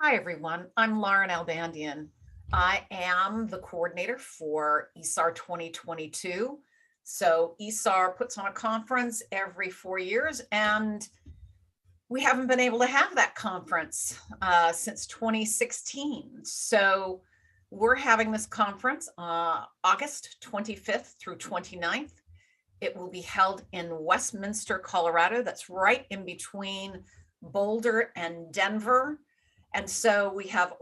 Hi, everyone. I'm Lauren Albandian. I am the coordinator for ISAR 2022. So ISAR puts on a conference every 4 years, and we haven't been able to have that conference since 2016. So we're having this conference August 25th through 29th. It will be held in Westminster, Colorado. That's right in between Boulder and Denver. And so we have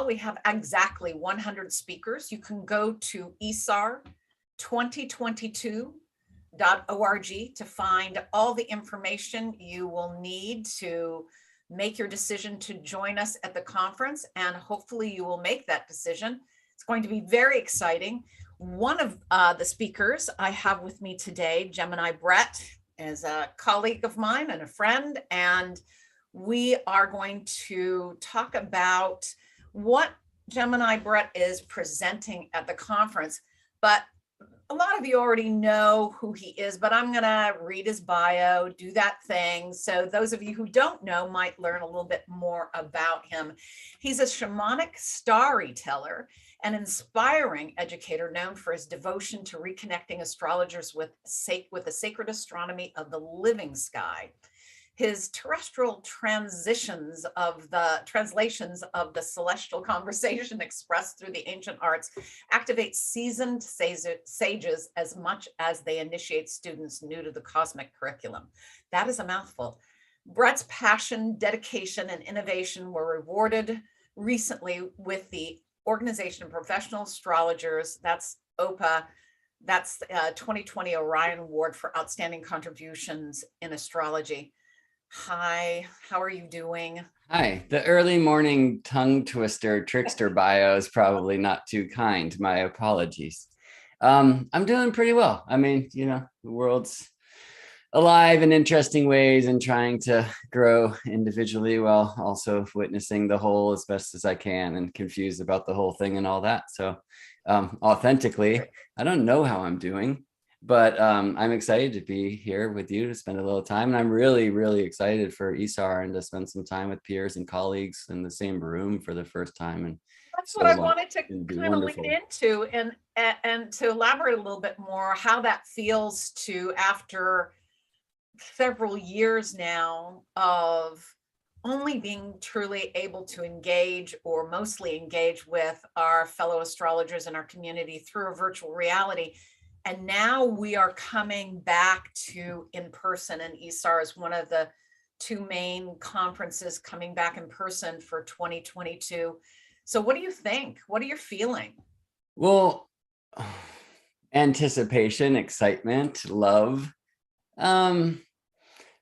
we have exactly 100 speakers. You can go to isar2022.org to find all the information you will need to make your decision to join us at the conference. And hopefully you will make that decision. It's going to be very exciting. One of the speakers I have with me today, Gemini Brett, is a colleague of mine and a friend, and we are going to talk about what Gemini Brett is presenting at the conference. But a lot of you already know who he is, but I'm going to read his bio, do that thing. So those of you who don't know might learn a little bit more about him. He's a shamanic storyteller, an inspiring educator known for his devotion to reconnecting astrologers with the sacred astronomy of the living sky. His terrestrial translations of the celestial conversation expressed through the ancient arts activate seasoned sages as much as they initiate students new to the cosmic curriculum. That is a mouthful. Brett's passion, dedication, and innovation were rewarded recently with the Organization of Professional Astrologers, that's OPA, that's 2020 Orion Award for Outstanding Contributions in Astrology. Hi, how are you doing? Hi, the early morning tongue twister trickster bio is probably not too kind. My apologies. I'm doing pretty well. I mean, the world's alive in interesting ways and trying to grow individually while also witnessing the whole as best as I can and confused about the whole thing and all that. So authentically, I don't know how I'm doing, but I'm excited to be here with you to spend a little time. And I'm really, really excited for ISAR and to spend some time with peers and colleagues in the same room for the first time. And That's so what I long. wanted to It'd be kind of lean wonderful. into and to elaborate a little bit more how that feels to after several years now of only being truly able to engage or mostly engage with our fellow astrologers in our community through a virtual reality. And now we are coming back to in person, and ISAR is one of the two main conferences coming back in person for 2022. So what do you think? What are you feeling? Well, anticipation, excitement, love. Um,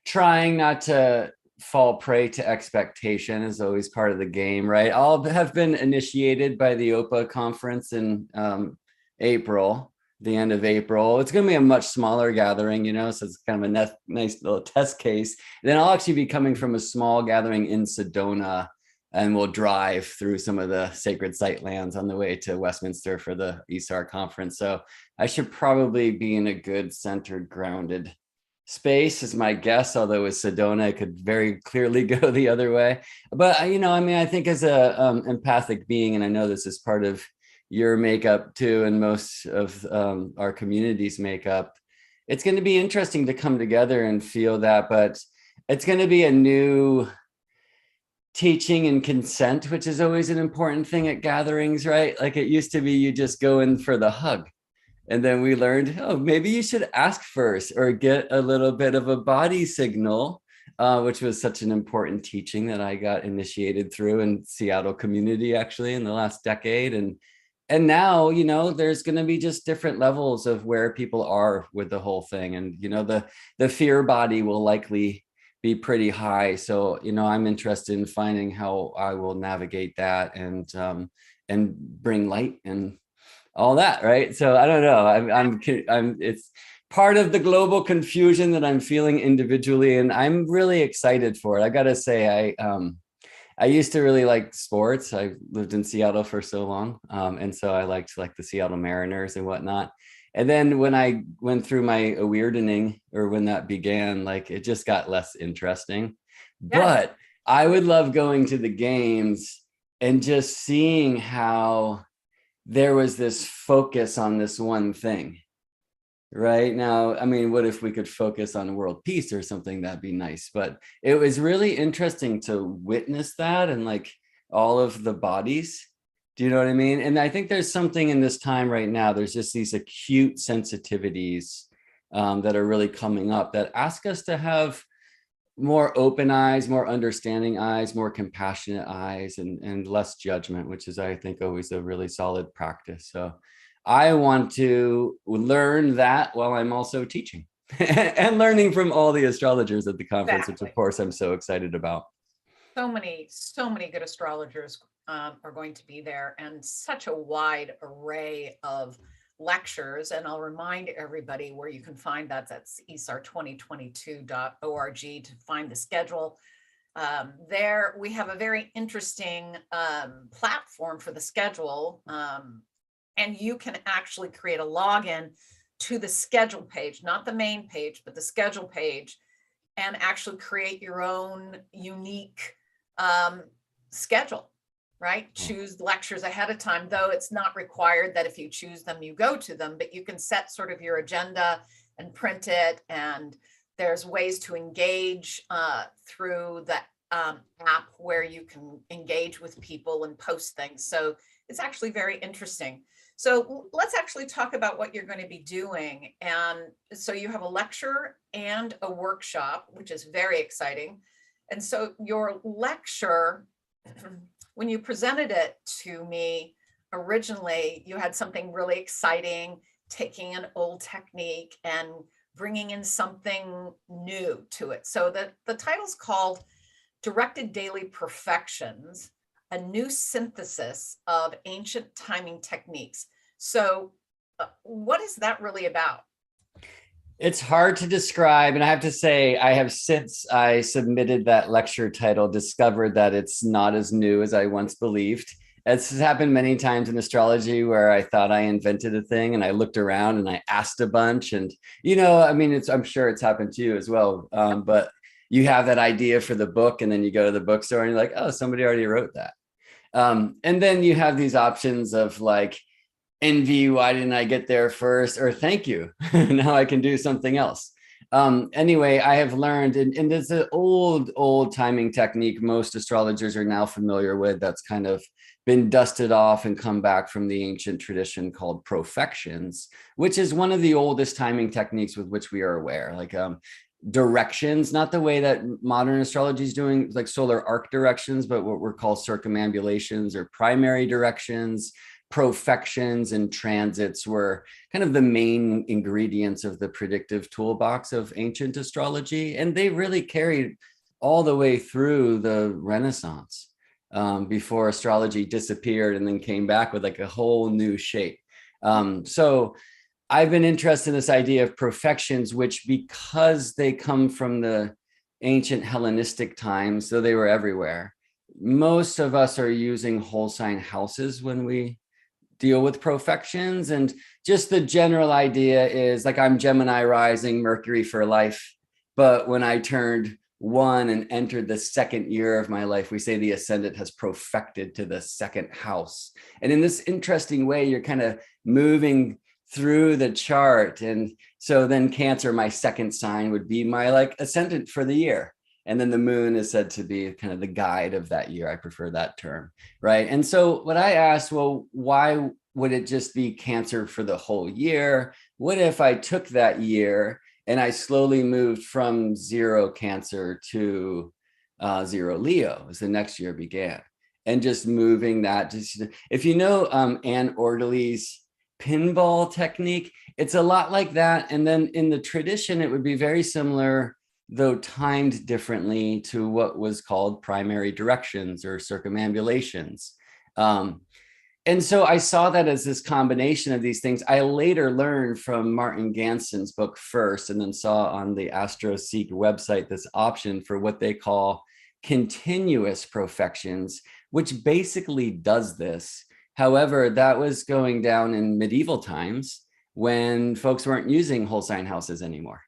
Trying not to fall prey to expectation is always part of the game, right? I'll have been initiated by the OPA conference in April, the end of April. It's going to be a much smaller gathering, so it's kind of a nice little test case. Then I'll actually be coming from a small gathering in Sedona, and we'll drive through some of the sacred site lands on the way to Westminster for the ISAR conference. So I should probably be in a good centered, grounded space is my guess, although with Sedona, it could very clearly go the other way. But, I think as a empathic being, and I know this is part of your makeup too, and most of our community's makeup, it's going to be interesting to come together and feel that, but it's going to be a new teaching and consent, which is always an important thing at gatherings, right? Like it used to be, you just go in for the hug. And then we learned, maybe you should ask first or get a little bit of a body signal, which was such an important teaching that I got initiated through in Seattle community actually in the last decade. And now, there's going to be just different levels of where people are with the whole thing. And, the fear body will likely be pretty high. So, I'm interested in finding how I will navigate that and bring light and all that, right? So I don't know. I'm it's part of the global confusion that I'm feeling individually, and I'm really excited for it. I gotta say, I used to really like sports. I lived in Seattle for so long, and so I liked like the Seattle Mariners and whatnot. And then when I went through my weirding, or when that began, like it just got less interesting. Yes. But I would love going to the games and just seeing how there was this focus on this one thing. Right now, I mean, what if we could focus on world peace or something? That'd be nice. But it was really interesting to witness that, and like all of the bodies. Do you know what I mean? And I think there's something in this time right now, there's just these acute sensitivities that are really coming up that ask us to have more open eyes, more understanding eyes, more compassionate eyes, and less judgment, which is, I think, always a really solid practice. So I want to learn that while I'm also teaching and learning from all the astrologers at the conference, which of course I'm so excited about. So many good astrologers are going to be there, and such a wide array of lectures. And I'll remind everybody where you can find that. That's isar2022.org to find the schedule. There we have a very interesting platform for the schedule. And you can actually create a login to the schedule page, not the main page, but the schedule page, and actually create your own unique schedule, right? Choose lectures ahead of time, though it's not required that if you choose them, you go to them, but you can set sort of your agenda and print it. And there's ways to engage through the app where you can engage with people and post things. So it's actually very interesting. So let's actually talk about what you're going to be doing. And so you have a lecture and a workshop, which is very exciting. And so your lecture, when you presented it to me originally, you had something really exciting, taking an old technique and bringing in something new to it. So the title's called Directed Daily Perfections, a new synthesis of ancient timing techniques. So what is that really about? It's hard to describe. And I have to say, I have, since I submitted that lecture title, discovered that it's not as new as I once believed. It's happened many times in astrology where I thought I invented a thing and I looked around and I asked a bunch. And, you know, I mean, I'm sure it's happened to you as well. But you have that idea for the book and then you go to the bookstore and you're like, oh, somebody already wrote that. And then you have these options of like, envy, why didn't I get there first? Or thank you, now I can do something else. Anyway, I have learned, and it's an old timing technique most astrologers are now familiar with, that's kind of been dusted off and come back from the ancient tradition called profections, which is one of the oldest timing techniques with which we are aware. Like directions, not the way that modern astrology is doing, like solar arc directions, but what we're called circumambulations or primary directions. Profections and transits were kind of the main ingredients of the predictive toolbox of ancient astrology. And they really carried all the way through the Renaissance before astrology disappeared and then came back with like a whole new shape. So I've been interested in this idea of profections, which, because they come from the ancient Hellenistic times, so they were everywhere. Most of us are using whole sign houses when we deal with profections. And just the general idea is like, I'm Gemini rising, Mercury for life. But when I turned 1 and entered the second year of my life, we say the ascendant has profected to the second house. And in this interesting way, you're kind of moving through the chart. And so then Cancer, my second sign, would be my like ascendant for the year. And then the moon is said to be kind of the guide of that year. I prefer that term, right? And so what I asked, well, why would it just be Cancer for the whole year? What if I took that year and I slowly moved from 0 Cancer to 0 Leo as the next year began? And just moving that, just, if you know Anne Orderly's pinball technique, it's a lot like that. And then in the tradition, it would be very similar, though timed differently, to what was called primary directions or circumambulations. And so I saw that as this combination of these things. I later learned from Martin Ganson's book first, and then saw on the Astro Seek website this option for what they call continuous profections, which basically does this. However, that was going down in medieval times when folks weren't using whole sign houses anymore.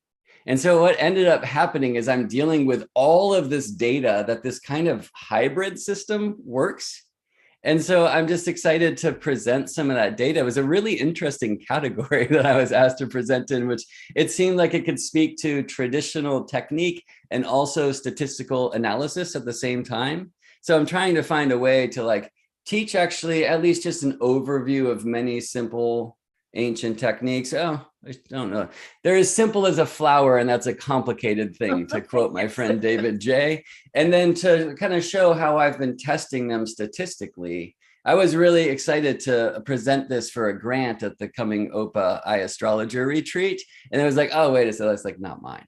And so what ended up happening is I'm dealing with all of this data that this kind of hybrid system works. And so I'm just excited to present some of that data. It was a really interesting category that I was asked to present in, which it seemed like it could speak to traditional technique and also statistical analysis at the same time. So I'm trying to find a way to like teach actually at least just an overview of many simple ancient techniques. Oh, I don't know. They're as simple as a flower, and that's a complicated thing, to quote my friend David J. And then to kind of show how I've been testing them statistically. I was really excited to present this for a grant at the coming OPA iAstrologer retreat. And it was like, oh, wait a second, that's like not mine.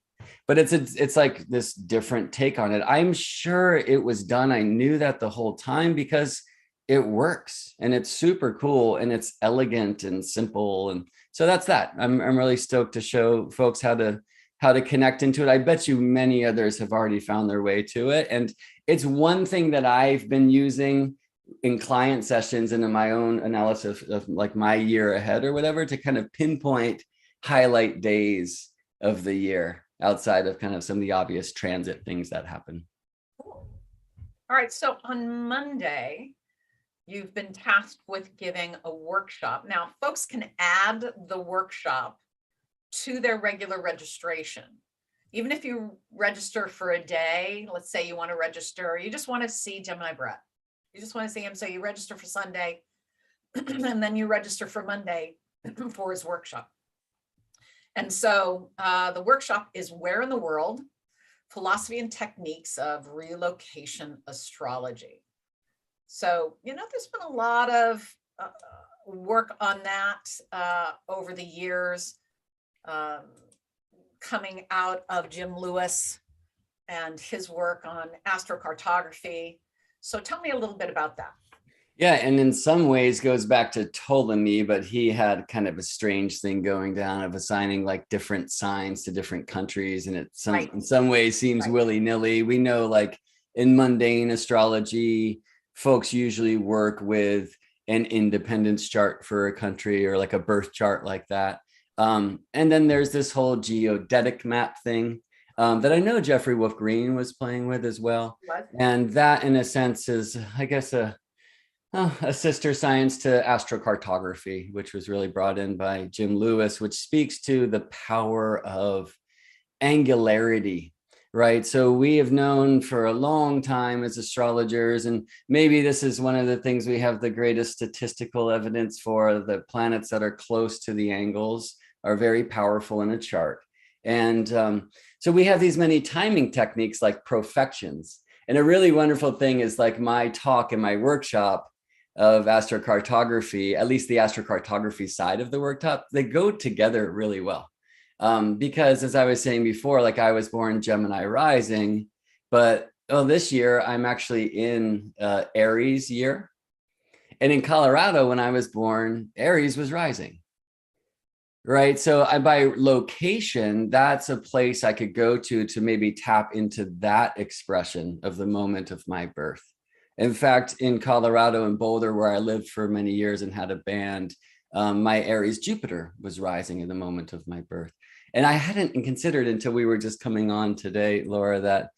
But it's like this different take on it. I'm sure it was done. I knew that the whole time because it works and it's super cool and it's elegant and simple. And so that's that. I'm really stoked to show folks how to connect into it. I bet you many others have already found their way to it. And it's one thing that I've been using in client sessions and in my own analysis of like my year ahead or whatever, to kind of pinpoint highlight days of the year outside of kind of some of the obvious transit things that happen. Cool. All right. So on Monday, you've been tasked with giving a workshop. Now, folks can add the workshop to their regular registration. Even if you register for a day, let's say you want to register, you just want to see Gemini Brett. You just want to see him. So you register for Sunday and then you register for Monday for his workshop. And so the workshop is Where in the World? Philosophy and Techniques of Relocation Astrology. So, there's been a lot of work on that over the years, coming out of Jim Lewis and his work on Astro Cartography. So tell me a little bit about that. Yeah, and in some ways goes back to Ptolemy, but he had kind of a strange thing going down of assigning like different signs to different countries. And in some ways seems willy-nilly. We know like in mundane astrology, folks usually work with an independence chart for a country or like a birth chart like that. And then there's this whole geodetic map thing that I know Jeffrey Wolf Green was playing with as well. What? And that in a sense is, I guess, a sister science to Astro Cartography, which was really brought in by Jim Lewis, which speaks to the power of angularity. Right. So we have known for a long time as astrologers, and maybe this is one of the things we have the greatest statistical evidence for, the planets that are close to the angles are very powerful in a chart. And so we have these many timing techniques like profections. And a really wonderful thing is like my talk and my workshop of astrocartography, at least the astrocartography side of the workshop, they go together really well. Because as I was saying before, like I was born Gemini rising, but this year I'm actually in Aries year. And in Colorado, when I was born, Aries was rising. Right. So by location, that's a place I could go to maybe tap into that expression of the moment of my birth. In fact, in Colorado and Boulder, where I lived for many years and had a band, my Aries Jupiter was rising in the moment of my birth. And I hadn't considered until we were just coming on today, Laura, that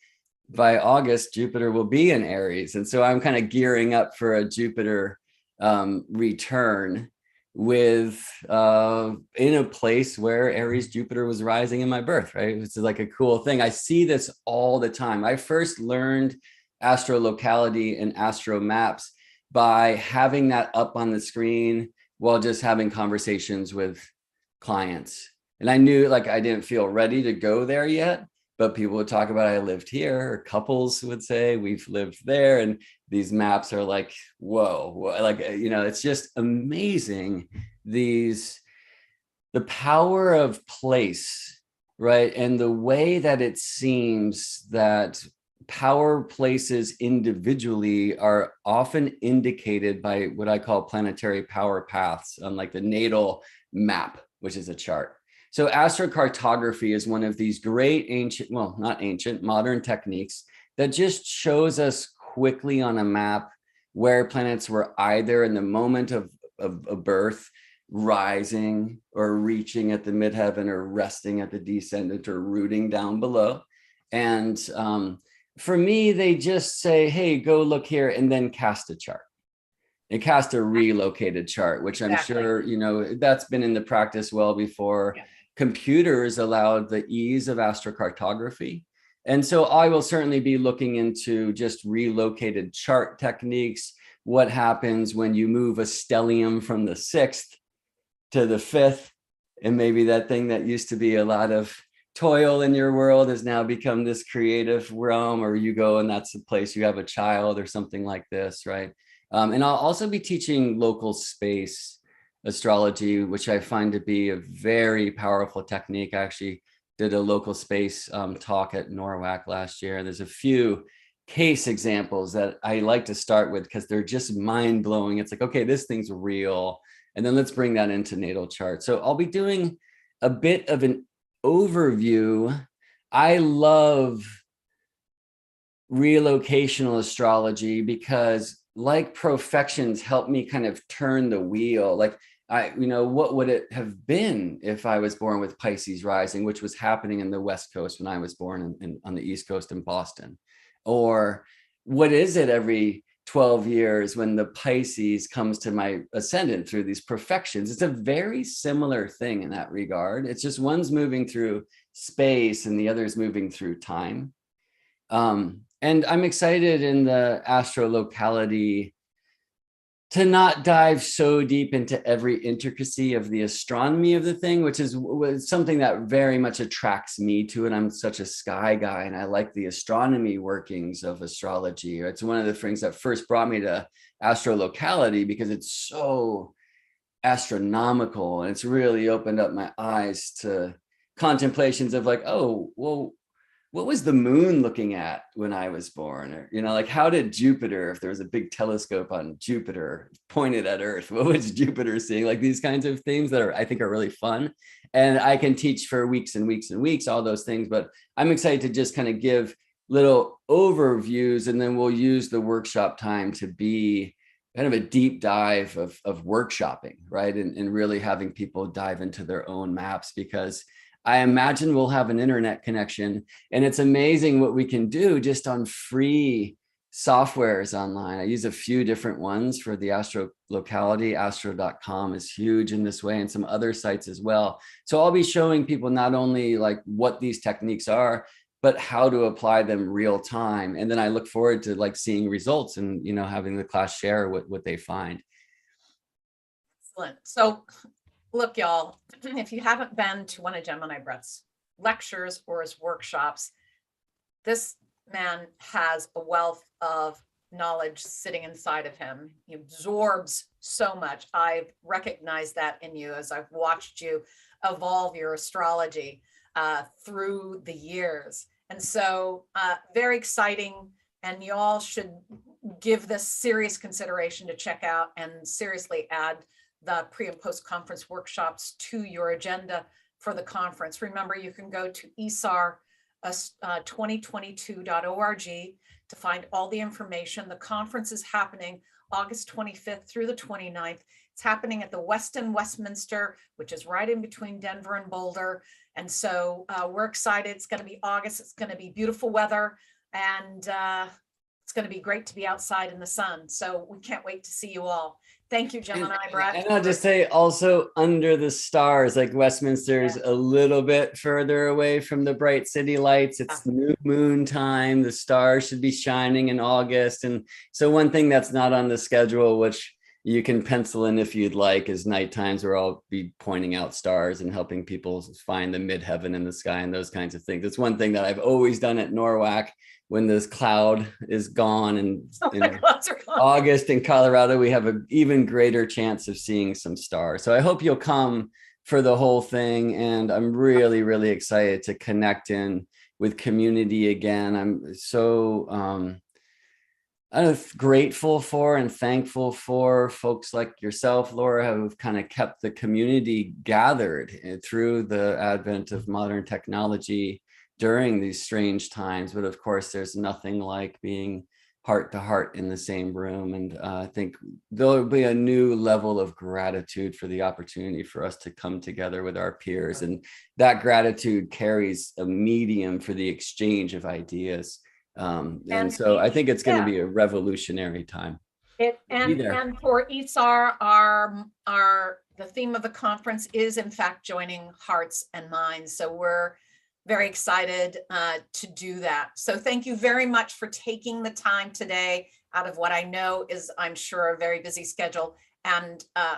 by August, Jupiter will be in Aries. And so I'm kind of gearing up for a Jupiter return with in a place where Aries Jupiter was rising in my birth, right? It's like a cool thing. I see this all the time. I first learned astrolocality and astro maps by having that up on the screen while just having conversations with clients. And I knew like I didn't feel ready to go there yet, but people would talk about I lived here, or couples would say we've lived there. And these maps are like, whoa, like, it's just amazing. The power of place, right? And the way that it seems that power places individually are often indicated by what I call planetary power paths on like the natal map, which is a chart. So astrocartography is one of these great modern techniques that just shows us quickly on a map where planets were either in the moment of birth rising or reaching at the midheaven or resting at the descendant or rooting down below. And for me, they just say, hey, go look here and then cast a chart. It cast a relocated chart, which I'm sure, you know, that's been in the practice well before. Yeah. Computers allowed the ease of Astro Cartography. And so I will certainly be looking into just relocated chart techniques. What happens when you move a stellium from the 6th to the 5th? And maybe that thing that used to be a lot of toil in your world has now become this creative realm, or you go and that's the place you have a child or something like this, right? And I'll also be teaching local space astrology, which I find to be a very powerful technique. I actually did a local space talk at NORWAC last year. And there's a few case examples that I like to start with because they're just mind blowing. It's like, okay, this thing's real. And then let's bring that into natal chart. So I'll be doing a bit of an overview. I love relocational astrology because, like profections, help me kind of turn the wheel. Like, what would it have been if I was born with Pisces rising, which was happening in the West Coast when I was born on the East Coast in Boston? Or what is it every 12 years when the Pisces comes to my ascendant through these profections? It's a very similar thing in that regard. It's just one's moving through space and the other's moving through time. And I'm excited in the astrolocality to not dive so deep into every intricacy of the astronomy of the thing, which is something that very much attracts me to it. I'm such a sky guy and I like the astronomy workings of astrology. It's one of the things that first brought me to astrolocality because it's so astronomical and it's really opened up my eyes to contemplations of like, oh, well, what was the moon looking at when I was born? Or, like how did Jupiter, if there was a big telescope on Jupiter pointed at Earth, what was Jupiter seeing? Like these kinds of things that I think are really fun. And I can teach for weeks and weeks and weeks, all those things, but I'm excited to just kind of give little overviews and then we'll use the workshop time to be kind of a deep dive of workshopping, right? And really having people dive into their own maps because I imagine we'll have an internet connection and it's amazing what we can do just on free softwares online. I use a few different ones for the astro locality. Astro.com is huge in this way and some other sites as well. So I'll be showing people not only like what these techniques are, but how to apply them real time. And then I look forward to like seeing results and, having the class share what they find. Excellent. So look, y'all, if you haven't been to one of Gemini Brett's lectures or his workshops, this man has a wealth of knowledge sitting inside of him. He absorbs so much. I've recognized that in you as I've watched you evolve your astrology through the years. And so very exciting. And y'all should give this serious consideration to check out and seriously add the pre and post conference workshops to your agenda for the conference. Remember, you can go to ISAR 2022.org to find all the information. The conference is happening August 25th through the 29th. It's happening at the Westin Westminster, which is right in between Denver and Boulder. And so we're excited. It's going to be August. It's going to be beautiful weather. And it's going to be great to be outside in the sun. So we can't wait to see you all. Thank you, Gemini Brett. And I'll just say also under the stars, like Westminster's a little bit further away from the bright city lights. It's new moon time. The stars should be shining in August. And so one thing that's not on the schedule, which you can pencil in if you'd like, is night times where I'll be pointing out stars and helping people find the midheaven in the sky and those kinds of things. It's one thing that I've always done at NORWAC. When this cloud is gone and August in Colorado, we have an even greater chance of seeing some stars. So I hope you'll come for the whole thing. And I'm really, really excited to connect in with community again. I'm so I'm grateful for and thankful for folks like yourself, Laura, who've kind of kept the community gathered through the advent of modern technology during these strange times. But of course, there's nothing like being heart to heart in the same room. And I think there'll be a new level of gratitude for the opportunity for us to come together with our peers. And that gratitude carries a medium for the exchange of ideas. And so I think it's going to be a revolutionary time. And for ISAR, the theme of the conference is in fact joining hearts and minds. So we're very excited to do that. So thank you very much for taking the time today out of what I know is, I'm sure, a very busy schedule. And